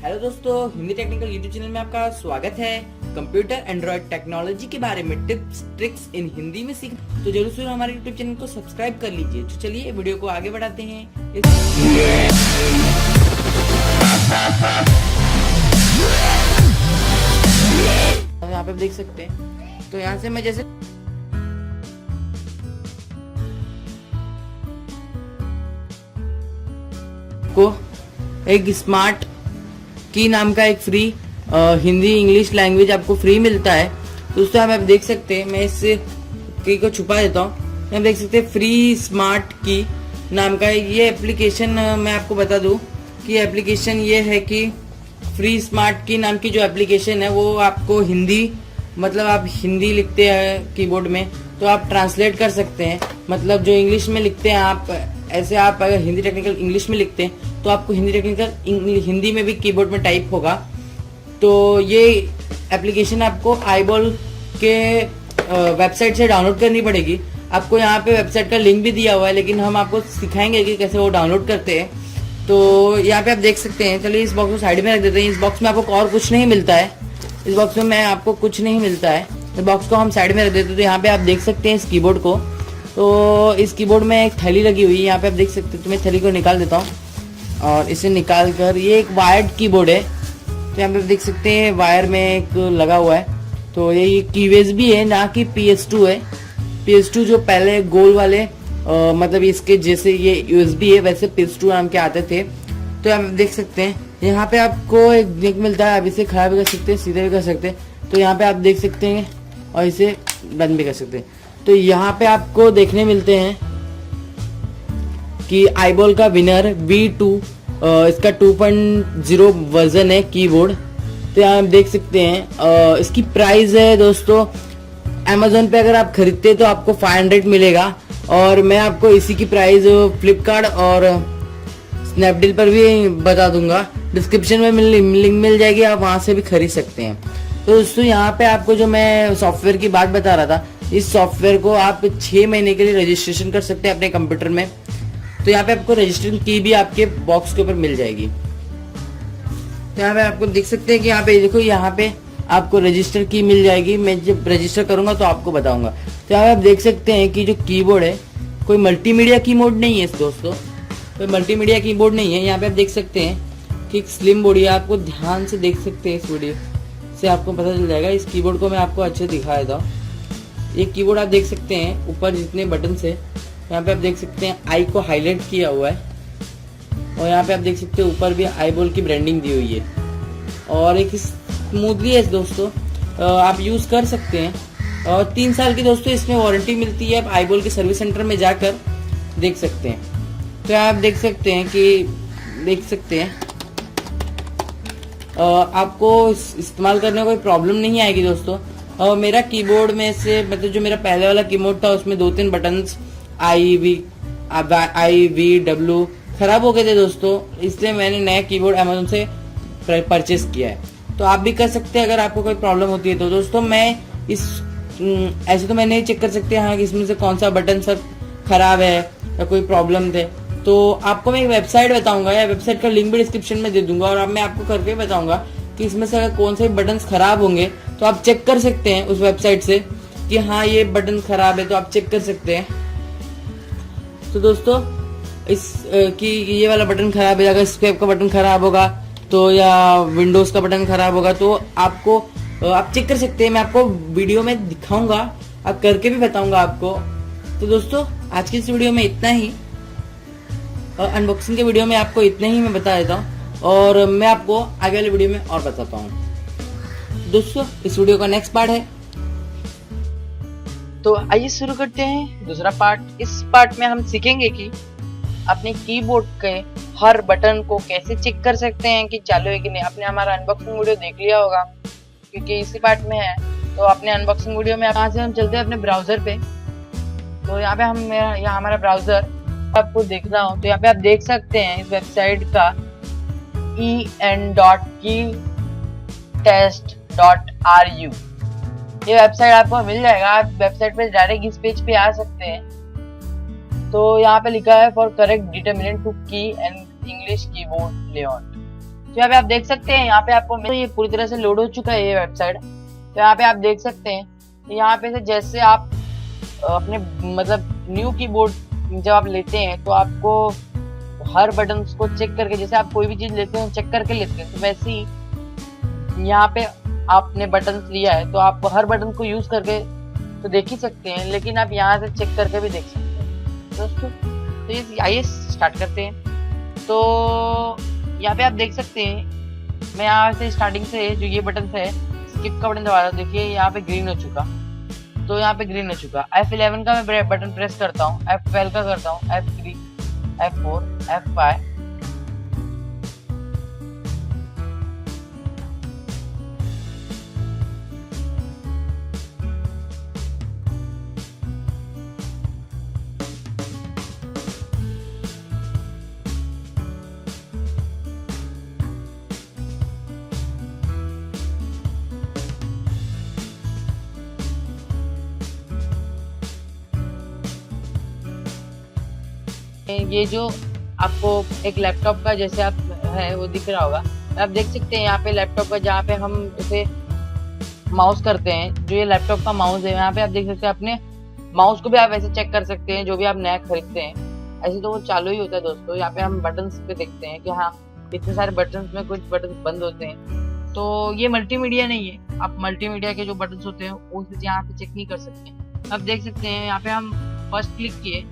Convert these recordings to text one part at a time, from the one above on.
Hello दोस्तों, Hindi technical YouTube channel में आपका स्वागत है। कंप्यूटर एंड्रॉइड टेक्नोलॉजी के बारे में टिप्स ट्रिक्स इन हिंदी में सीख तो जरूर से हमारे यूट्यूब चैनल को सब्सक्राइब कर लीजिए। तो चलिए वीडियो को आगे बढ़ाते हैं। यहाँ पे आप देख सकते हैं। तो यहाँ से मैं जैसे को एक स्मार्ट की नाम का एक फ्री हिंदी इंग्लिश लैंग्वेज आपको फ्री मिलता है। तो दोस्तों आप देख सकते हैं, मैं इस की को छुपा देता हूँ। आप देख सकते हैं फ्री स्मार्ट की नाम का ये एप्लीकेशन। मैं आपको बता दूं कि एप्लीकेशन ये है कि फ्री स्मार्ट की नाम की जो एप्लीकेशन है वो आपको हिंदी, मतलब आप हिंदी लिखते हैं कीबोर्ड में तो आप ट्रांसलेट कर सकते हैं। मतलब जो इंग्लिश में लिखते हैं आप, ऐसे आप अगर हिंदी टेक्निकल इंग्लिश में लिखते हैं तो आपको हिंदी टेक्निकल हिंदी में भी कीबोर्ड में टाइप होगा। तो ये एप्लीकेशन आपको आईबॉल के वेबसाइट से डाउनलोड करनी पड़ेगी। आपको यहाँ पे वेबसाइट का लिंक भी दिया हुआ है, लेकिन हम आपको सिखाएंगे कि कैसे वो डाउनलोड करते हैं। तो यहाँ पे आप देख सकते हैं। चलिए इस बॉक्स को साइड में रख देते हैं। इस बॉक्स में आपको और कुछ नहीं मिलता है। इस बॉक्स में आपको कुछ नहीं मिलता है। इस बॉक्स को हम साइड में रख देते हैं। तो यहाँ पे आप देख सकते हैं इस कीबोर्ड को। तो इस कीबोर्ड में एक थैली लगी हुई है, यहाँ पे आप देख सकते हैं। तो मैं थैली को निकाल देता हूँ और इसे निकाल कर, ये एक वायर्ड कीबोर्ड है। तो यहाँ पे आप देख सकते हैं वायर में एक लगा हुआ है। तो ये कीवेज भी है, ना कि PS2 है। PS2 जो पहले गोल वाले मतलब इसके जैसे ये USB है, वैसे PS2 नाम के आते थे। तो आप देख सकते हैं यहाँ पे आपको एक लिंक मिलता है। आप इसे खड़ा भी कर सकते हैं, सीधे भी कर सकते हैं। तो यहाँ पे आप देख सकते हैं और इसे बंद भी कर सकते हैं। तो यहाँ पे आपको देखने मिलते हैं कि आईबॉल का विनर V2 इसका 2.0 वर्जन है कीबोर्ड। तो यहाँ आप देख सकते हैं इसकी प्राइस है दोस्तों, अमेजोन पे अगर आप खरीदते हैं तो आपको 500 मिलेगा। और मैं आपको इसी की प्राइस फ्लिपकार्ट और स्नैपडील पर भी बता दूंगा। डिस्क्रिप्शन में लिंक मिल जाएगी, आप वहां से भी खरीद सकते हैं। तो दोस्तों यहाँ पे आपको जो मैं सॉफ्टवेयर की बात बता रहा था, इस सॉफ्टवेयर को आप 6 महीने के लिए रजिस्ट्रेशन कर सकते हैं अपने कंप्यूटर में। तो यहाँ पे आपको रजिस्ट्रेशन की भी आपके बॉक्स के ऊपर मिल जाएगी। तो यहाँ पे आपको देख सकते हैं कि यहाँ पे देखो, यहाँ पे आपको रजिस्टर की मिल जाएगी। मैं जब रजिस्टर करूंगा तो आपको बताऊंगा। तो यहाँ पे आप देख सकते हैं कि जो कीबोर्ड है कोई मल्टीमीडिया कीबोर्ड नहीं है दोस्तों, कोई मल्टीमीडिया कीबोर्ड नहीं है। यहाँ पे आप देख सकते हैं कि एक स्लिम बॉडी है। आपको ध्यान से देख सकते हैं, इस वीडियो से आपको पता चल जाएगा। इस कीबोर्ड को मैं आपको अच्छे दिखा देता हूँ। ये कीबोर्ड आप देख सकते हैं, ऊपर जितने बटन है यहाँ पे आप देख सकते हैं आई को हाईलाइट किया हुआ है। और यहाँ पे आप देख सकते हैं ऊपर भी आईबॉल की ब्रांडिंग दी हुई है। और एक स्मूथली है दोस्तों, आप यूज कर सकते हैं। और 3 साल की दोस्तों इसमें वारंटी मिलती है। आप आईबॉल के सर्विस सेंटर में जाकर देख सकते हैं। तो आप देख सकते हैं कि आपको इस्तेमाल करने में कोई प्रॉब्लम नहीं आएगी दोस्तों। और मेरा कीबोर्ड में से, मतलब जो मेरा पहले वाला कीबोर्ड था उसमें 2-3 बटन्स I, V, W खराब हो गए थे दोस्तों, इसलिए मैंने नया कीबोर्ड अमेज़न से परचेस किया है। तो आप भी कर सकते हैं अगर आपको कोई प्रॉब्लम होती है तो। दोस्तों मैं ऐसे तो मैं नहीं चेक कर सकते हाँ कि इसमें से कौन सा बटन सब खराब है या कोई प्रॉब्लम थे। तो आपको मैं एक वेबसाइट बताऊंगा, या वेबसाइट का लिंक भी डिस्क्रिप्शन में दे दूंगा। और अब मैं आपको करके बताऊंगा कि इसमें से अगर कौन से बटन खराब होंगे तो आप चेक कर सकते हैं उस वेबसाइट से कि हाँ ये बटन खराब है, तो आप चेक कर सकते हैं। तो दोस्तों कि ये वाला बटन खराब है, अगर स्केप का बटन खराब होगा तो, या विंडोज का बटन खराब होगा तो आपको आप चेक कर सकते हैं। मैं आपको वीडियो में दिखाऊंगा, आप करके भी बताऊंगा आपको। तो दोस्तों आज की इस वीडियो में इतना ही, अनबॉक्सिंग के वीडियो में आपको इतना ही मैं बता देता हूँ। और मैं आपको आगे वाले वीडियो में और बताता हूँ। दोस्तों इस वीडियो का नेक्स्ट पार्ट है, तो आइए शुरू करते हैं दूसरा पार्ट। इस पार्ट में हम सीखेंगे कि अपने कीबोर्ड के हर बटन को कैसे चेक कर सकते हैं कि चालू है कि नहीं। आपने हमारा अनबॉक्सिंग वीडियो देख लिया होगा क्योंकि इसी पार्ट में है। तो अपने अनबॉक्सिंग वीडियो में यहाँ से हम चलते हैं अपने ब्राउजर पे। तो यहाँ पे यहाँ हमारा ब्राउजर आपको देखना हो तो यहाँ पे आप देख सकते हैं इस वेबसाइट का en.keystest.ru ये वेबसाइट आपको मिल जाएगा। आप वेबसाइट पे डायरेक्ट इस पेज पे आ सकते हैं। तो यहाँ पे लिखा है फॉर करेक्ट डिटरमिनेंट टू की एंड इंग्लिश कीबोर्ड लेआउट। तो यहाँ पे आप देख सकते हैं, यहाँ पे आपको ये पूरी तरह से लोड हो चुका है ये वेबसाइट। तो यहाँ पे आप देख सकते हैं, यहाँ पे से जैसे आप अपने मतलब न्यू कीबोर्ड जब आप लेते हैं तो आपको हर बटन को चेक करके, जैसे आप कोई भी चीज लेते हैं चेक करके लेते हैं, तो वैसे ही यहाँ पे आपने बटन लिया है तो आप हर बटन को यूज करके तो देख ही सकते हैं, लेकिन आप यहाँ से चेक करके भी देख सकते हैं दोस्तों। तो ये आइए स्टार्ट करते हैं। तो यहाँ पे आप देख सकते हैं, मैं यहाँ से स्टार्टिंग से जो ये बटन है स्किप का बटन दबा रहा हूँ, देखिए यहाँ पे ग्रीन हो चुका। तो यहाँ पे ग्रीन हो चुका। F11 का मैं बटन प्रेस करता हूँ, F12 का करता हूँ, F3, F4, F5। ये जो आपको एक लैपटॉप का जैसे आप है वो दिख रहा होगा, आप देख सकते हैं यहाँ पे लैपटॉप का जहाँ पे हम इसे माउस करते हैं, जो ये लैपटॉप का माउस है, यहाँ पे आप देख सकते हैं। अपने माउस को भी आप ऐसे चेक कर सकते हैं, जो भी आप नया खरीदते हैं ऐसे तो वो चालू ही होता है दोस्तों। यहाँ पे हम बटन्स पे देखते हैं कि हाँ इतने सारे बटन्स में कुछ बटन बंद होते हैं। तो ये मल्टीमीडिया नहीं है, आप मल्टीमीडिया के जो बटन्स होते हैं वो यहाँ पे चेक नहीं कर सकते। आप देख सकते हैं यहाँ पे हम फर्स्ट क्लिक किए,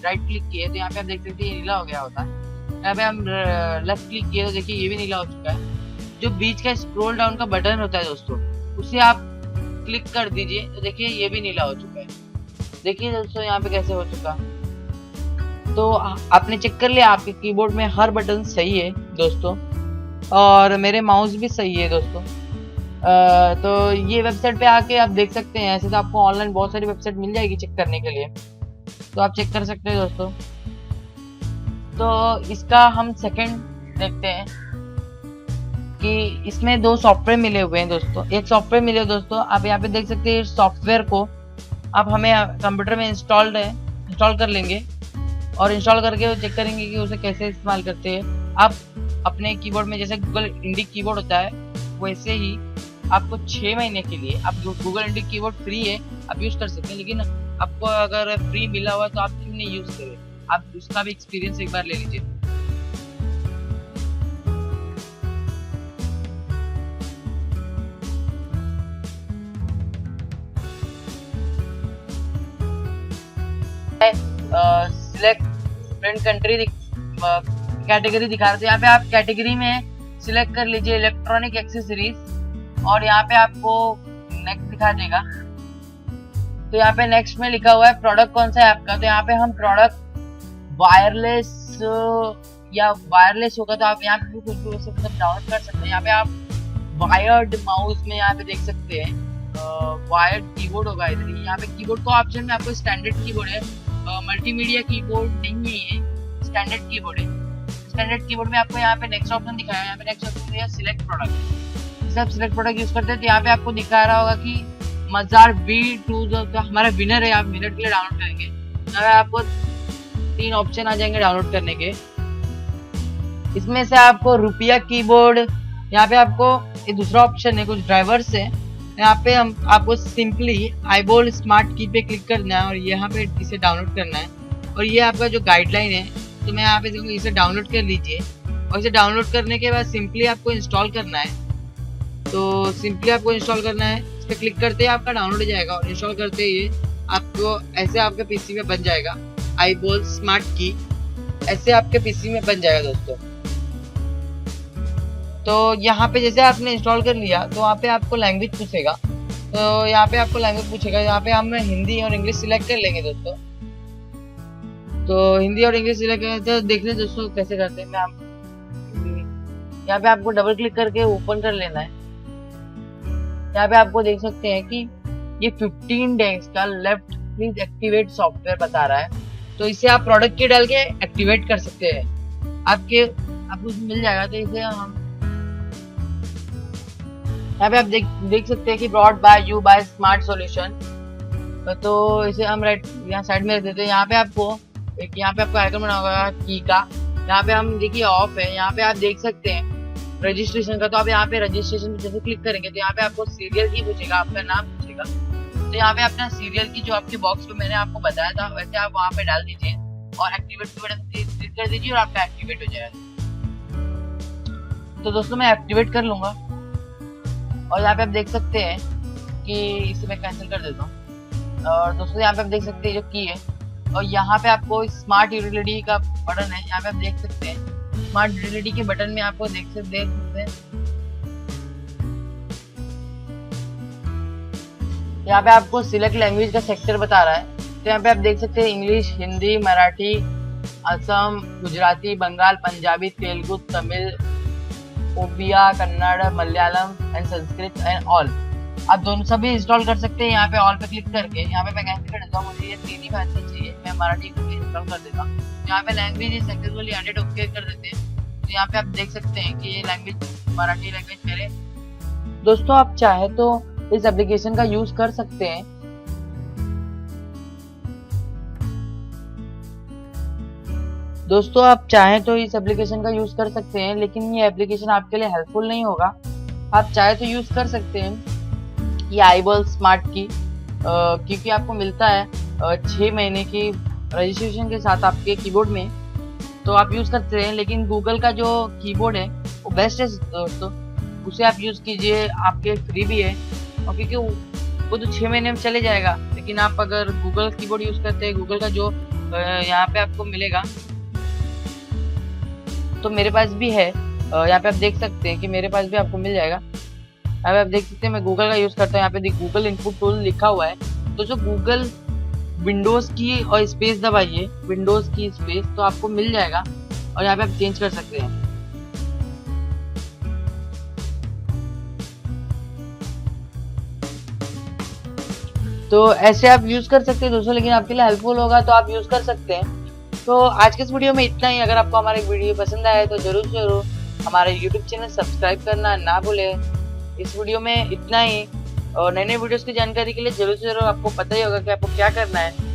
राइट क्लिक किए तो यहाँ पे आप देख सकते हैं ये नीला हो गया होता है। यहाँ पे हम लेफ्ट क्लिक किए तो देखिए ये भी नीला हो चुका है। जो बीच का स्क्रॉल डाउन का बटन होता है दोस्तों, उसे आप क्लिक कर दीजिए तो देखिए ये भी नीला हो चुका है। देखिए दोस्तों यहाँ पे कैसे हो चुका। तो आपने चेक कर लिया आपके कीबोर्ड में हर बटन सही है दोस्तों, और मेरे माउस भी सही है दोस्तों। तो ये वेबसाइट पे आके आप देख सकते हैं। ऐसे तो आपको ऑनलाइन बहुत सारी वेबसाइट मिल जाएगी चेक करने के लिए, तो आप चेक कर सकते हैं दोस्तों। तो इसका हम सेकंड देखते हैं कि इसमें दो सॉफ्टवेयर मिले हुए हैं दोस्तों। एक सॉफ्टवेयर मिले दोस्तों, आप यहाँ पे देख सकते हैं। सॉफ्टवेयर को आप हमें कंप्यूटर में इंस्टॉल कर लेंगे, और इंस्टॉल करके चेक करेंगे कि उसे कैसे इस्तेमाल करते हैं। आप अपने कीबोर्ड में जैसे गूगल इंडी कीबोर्ड होता है वैसे ही आपको 6 महीने के लिए, आप गूगल इंडी कीबोर्ड फ्री है आप यूज कर सकते हैं, लेकिन आपको अगर फ्री मिला हुआ तो आप क्यों नहीं यूज करें, आप उसका भी एक्सपीरियंस एक बार ले लीजिए। सिलेक्ट फ्रेंड कंट्री कैटेगरी दिखा रहे थे। यहाँ पे आप कैटेगरी में सिलेक्ट कर लीजिए इलेक्ट्रॉनिक एक्सेसरीज, और यहाँ पे आपको नेक्स्ट दिखा देगा। तो यहाँ पे नेक्स्ट में लिखा हुआ है प्रोडक्ट कौन सा है आपका, तो यहाँ पे हम प्रोडक्ट वायरलेस या वायरलेस होगा तो आप यहाँ पे कुछ भी मतलब डाउनलोड कर सकते हैं। यहाँ पे आप वायर्ड माउस में यहाँ पे देख सकते हैं वायर्ड कीबोर्ड होगा इधर। यहाँ पे कीबोर्ड का ऑप्शन में आपको स्टैंडर्ड कीबोर्ड है, मल्टीमीडिया कीबोर्ड नहीं है, स्टैंडर्ड कीबोर्ड है। स्टैंडर्ड कीबोर्ड में आपको यहाँ पे नेक्स्ट ऑप्शन दिखाया है, यहाँ पे नेक्स्ट ऑप्शन है सिलेक्ट प्रोडक्ट। जैसे आप सिलेक्ट प्रोडक्ट यूज करते हैं तो यहाँ पे आपको दिखा रहा होगा कि मजार V2 जो हमारा विनर है, आप विनर के लिए डाउनलोड करेंगे। यहाँ पे आपको 3 ऑप्शन आ जाएंगे डाउनलोड करने के। इसमें से आपको रुपया कीबोर्ड, यहाँ पे आपको ये दूसरा ऑप्शन है, कुछ ड्राइवर्स है। यहाँ पे हम आपको सिंपली आईबॉल स्मार्ट की पे क्लिक करना है और यहाँ पे इसे डाउनलोड करना है। और ये आपका जो गाइडलाइन है, तो मैं यहाँ पे देखूँगा इसे डाउनलोड कर लीजिए, और इसे डाउनलोड करने के बाद सिंपली आपको इंस्टॉल करना है। तो सिंपली आपको इंस्टॉल करना है, इस पर क्लिक करते ही आपका डाउनलोड हो जाएगा, और इंस्टॉल करते ही आपको ऐसे आपके पीसी में बन जाएगा आईबॉल स्मार्ट की, ऐसे आपके पीसी में बन जाएगा दोस्तों। तो यहाँ पे जैसे आपने इंस्टॉल कर लिया तो वहाँ पे आपको लैंग्वेज पूछेगा, तो यहाँ पे आपको लैंग्वेज पूछेगा। यहाँ पे हम हिंदी और इंग्लिश सिलेक्ट कर लेंगे दोस्तों। तो हिंदी और इंग्लिश सिलेक्ट करते हैं, देख लें दोस्तों कैसे करते हैं। यहाँ पे आपको डबल क्लिक करके ओपन कर लेना है। यहाँ पे आपको देख सकते हैं कि ये 15 डेज का लेफ्ट प्लीज एक्टिवेट सॉफ्टवेयर बता रहा है, तो इसे आप प्रोडक्ट की डाल के एक्टिवेट कर सकते हैं, आपको मिल जाएगा। तो इसे हम यहाँ पे आप देख सकते हैं कि brought by you by smart solution, तो इसे हम राइट यहाँ साइड में रख देते हैं। यहाँ पे आपको आइकन बना होगा की का, यहाँ पे हम देखिए ऑफ है। यहाँ पे आप देख सकते हैं रजिस्ट्रेशन का। तो आप यहाँ पे रजिस्ट्रेशन पे जैसे क्लिक करेंगे तो यहाँ पे आपको सीरियल की पूछेगा, आपका नाम पूछेगा। तो यहाँ पे अपना सीरियल की जो आपके बॉक्स पे मैंने आपको बताया था वैसे आप वहाँ पे डाल दीजिए और एक्टिवेट के बटन क्लिक कर दीजिए और आपका एक्टिवेट हो जाएगा। तो दोस्तों मैं एक्टिवेट कर लूंगा और यहाँ पे आप देख सकते हैं कि इसे मैं कैंसिल कर देता हूँ। और दोस्तों यहाँ पे आप देख सकते हैं जो की है, और यहाँ पे आपको स्मार्ट यूटिलिटी का बटन है, यहाँ पे आप देख सकते हैं स्मार्ट यूटिलिटी के बटन में आपको देख सकते हैं यहाँ पे आपको सिलेक्ट लैंग्वेज का सेक्टर बता रहा है। तो यहाँ पे आप देख सकते हैं English, Hindi, Marathi, Assam, Gujarati, Bengal, Punjabi, Telugu, Tamil, Odia, Kannada, Malayalam and Sanskrit and all. आप दोनों सभी इंस्टॉल कर सकते हैं यहाँ पे ऑल पे क्लिक करके। यहाँ पे मैं कैंसिल कर देता हूँ, मुझे ये 3 ही भाषा चाहिए, मैं मराठी को इंस्टॉल कर देता हूँ। यहाँ पे लैंग्वेज सक्सेसफुली एडेड ओके कर देते हैं। तो यहाँ पे आप देख सकते हैं कि ये लैंग्वेज मराठी लैंग्वेज मेरे। दोस्तों आप चाहे तो इस एप्लीकेशन का यूज कर सकते हैं। दोस्तों आप चाहें तो इस एप्लीकेशन का यूज कर सकते हैं, लेकिन ये एप्लीकेशन आपके लिए हेल्पफुल नहीं होगा। आप चाहे तो यूज कर सकते हैं ये आईबॉल स्मार्ट की, क्योंकि आपको मिलता है 6 महीने की रजिस्ट्रेशन के साथ आपके कीबोर्ड में, तो आप यूज करते हैं। लेकिन गूगल का जो कीबोर्ड है वो बेस्ट है दोस्तों, उसे आप यूज कीजिए, आपके फ्री भी है। और क्योंकि वो तो 6 महीने में चले जाएगा, लेकिन आप अगर गूगल कीबोर्ड यूज करते हैं, गूगल का जो यहाँ पे आपको मिलेगा, तो मेरे पास भी है, यहाँ पे आप देख सकते हैं कि मेरे पास भी आपको मिल जाएगा। यहाँ पे आप देख सकते हैं मैं गूगल का यूज करता हूँ, यहाँ पे गूगल इनपुट टूल लिखा हुआ है। तो जो गूगल विंडोज की और स्पेस दबाइए, विंडोज की स्पेस, तो आपको मिल जाएगा और यहाँ पे आप चेंज कर सकते हैं। तो ऐसे आप यूज कर सकते हैं दोस्तों, लेकिन आपके लिए हेल्पफुल होगा तो आप यूज कर सकते हैं। तो आज के इस वीडियो में इतना ही। अगर आपको हमारे वीडियो पसंद आया तो जरूर जरूर हमारे YouTube चैनल सब्सक्राइब करना ना भूलें। इस वीडियो में इतना ही, और नए नए वीडियोस की जानकारी के लिए जरूर जरूर आपको पता ही होगा कि आपको क्या करना है।